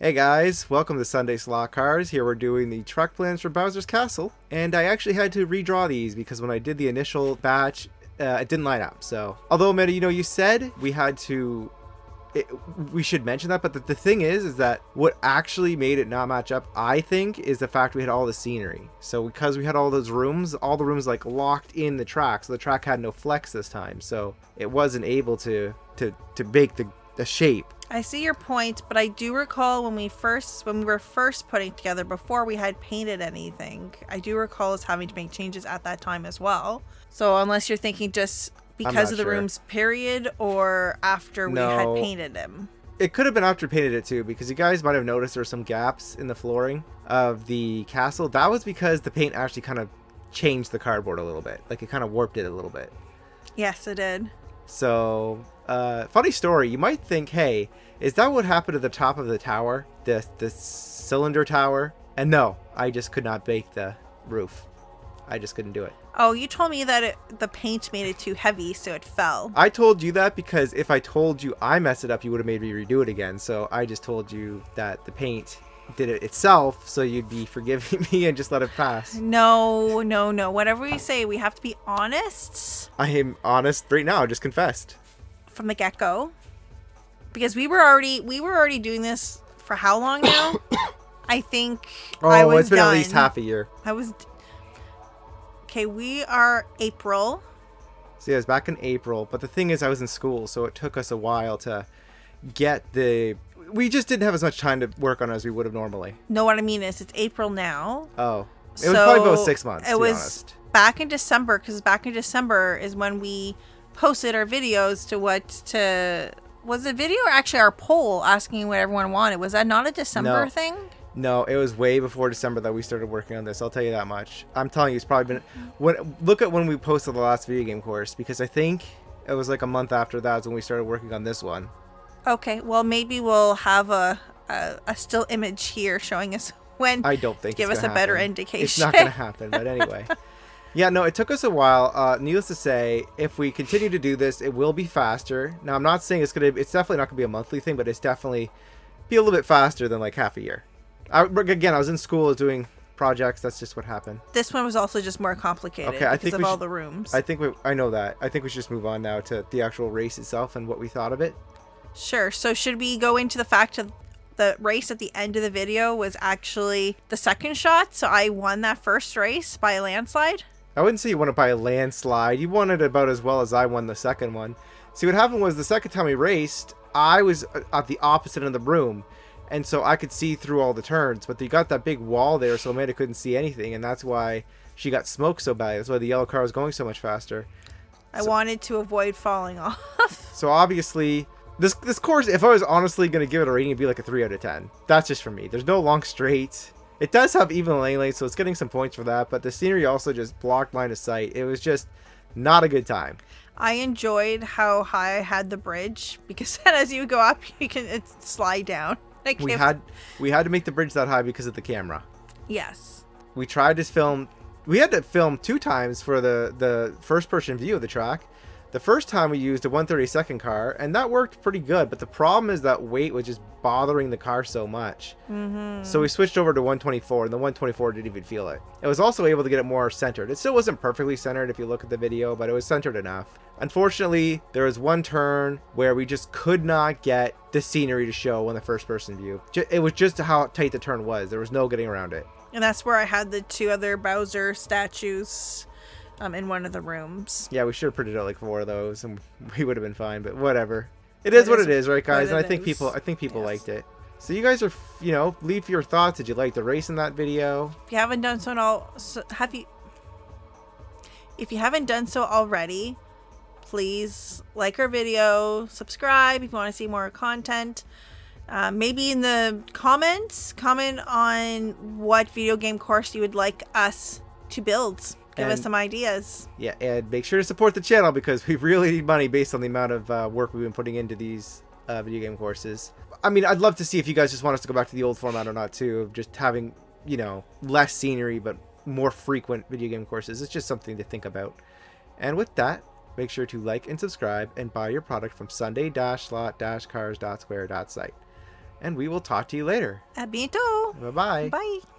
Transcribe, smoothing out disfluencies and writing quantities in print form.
Hey guys, welcome to Sunday Slot Cars. Here we're doing the truck plans for Bowser's Castle, and I actually had to redraw these because when I did the initial batch, it didn't line up. So, although Amanda, you said we had to, we should mention that, but the thing is that what actually made it not match up, I think, is the fact we had all the scenery. So because we had all those rooms, all the rooms like locked in the track, so the track had no flex this time, so it wasn't able to make the shape. I see your point, but I do recall when we were first putting together before we had painted anything, I do recall us having to make changes at that time as well. So unless you're thinking just because of the rooms period or after we had painted them. It could have been after painted it too, because you guys might have noticed there were some gaps in the flooring of the castle. That was because the paint actually kind of changed the cardboard a little bit. Like it kind of warped it a little bit. Yes, it did. So, funny story. You might think, hey, is that what happened to the top of the tower? The cylinder tower? And no, I just could not bake the roof. I just couldn't do it. Oh, you told me that the paint made it too heavy, so it fell. I told you that because if I told you I messed it up, you would have made me redo it again. So I just told you that the paint did it itself, so you'd be forgiving me and just let it pass. No. Whatever we say, we have to be honest. I am honest right now. I just confessed. From the get-go. Because we were already doing this for how long now? I think I was it's been done. at least half a year. Okay, we are April. So yeah, it was back in April, but the thing is I was in school, so it took us a while to get we just didn't have as much time to work on it as we would have normally. No, what I mean is it's April now. Oh. It was probably about 6 months, to be honest. Back in December, because back in December is when we posted our videos was it video or actually our poll asking what everyone wanted? Was that not a December thing? No, it was way before December that we started working on this. I'll tell you that much. I'm telling you, it's probably been... Look at when we posted the last video game course, because I think it was like a month after that is when we started working on this one. Okay, well, maybe we'll have a still image here showing us when. I don't think give us a better indication. It's not going to happen, but anyway. Yeah, no, it took us a while. Needless to say, if we continue to do this, it will be faster. Now, I'm not saying it's definitely not going to be a monthly thing, but it's definitely be a little bit faster than like half a year. Again, I was in school doing projects. That's just what happened. This one was also just more complicated because of all the rooms. I know that. I think we should just move on now to the actual race itself and what we thought of it. Sure. So should we go into the fact of the race at the end of the video was actually the second shot? So I won that first race by a landslide? I wouldn't say you won it by a landslide. You won it about as well as I won the second one. See, what happened was the second time we raced, I was at the opposite end of the room. And so I could see through all the turns. But you got that big wall there, so Amanda couldn't see anything. And that's why she got smoked so bad. That's why the yellow car was going so much faster. I wanted to avoid falling off. So obviously... This course, if I was honestly going to give it a rating, it'd be like a 3 out of 10. That's just for me. There's no long straights. It does have even lane lanes, so it's getting some points for that. But the scenery also just blocked line of sight. It was just not a good time. I enjoyed how high I had the bridge, because then as you go up, you can slide down. We had to make the bridge that high because of the camera. Yes. We tried to film... We had to film 2 times for the first-person view of the track. The first time we used a 132nd car, and that worked pretty good, but the problem is that weight was just bothering the car so much. Mm-hmm. So we switched over to 124, and the 124 didn't even feel it. It was also able to get it more centered. It still wasn't perfectly centered if you look at the video, but it was centered enough. Unfortunately, there was one turn where we just could not get the scenery to show in the first-person view. It was just how tight the turn was. There was no getting around it. And that's where I had the 2 other Bowser statues in one of the rooms. Yeah, we should have printed out like 4 of those and we would have been fine, but whatever. It is what it is, right guys? And I think people yes. liked it. So you guys are, leave your thoughts. Did you like the race in that video? If you haven't done so if you haven't done so already, please like our video, subscribe if you want to see more content. Maybe in the comments, comment on what video game course you would like us to build. Give us some ideas. Yeah, and make sure to support the channel because we really need money based on the amount of work we've been putting into these video game courses. I mean, I'd love to see if you guys just want us to go back to the old format or not, too, of just having, less scenery but more frequent video game courses. It's just something to think about. And with that, make sure to like and subscribe and buy your product from Sunday-slot-cars.square.site. and we will talk to you later. A bientôt. Bye-bye. Bye.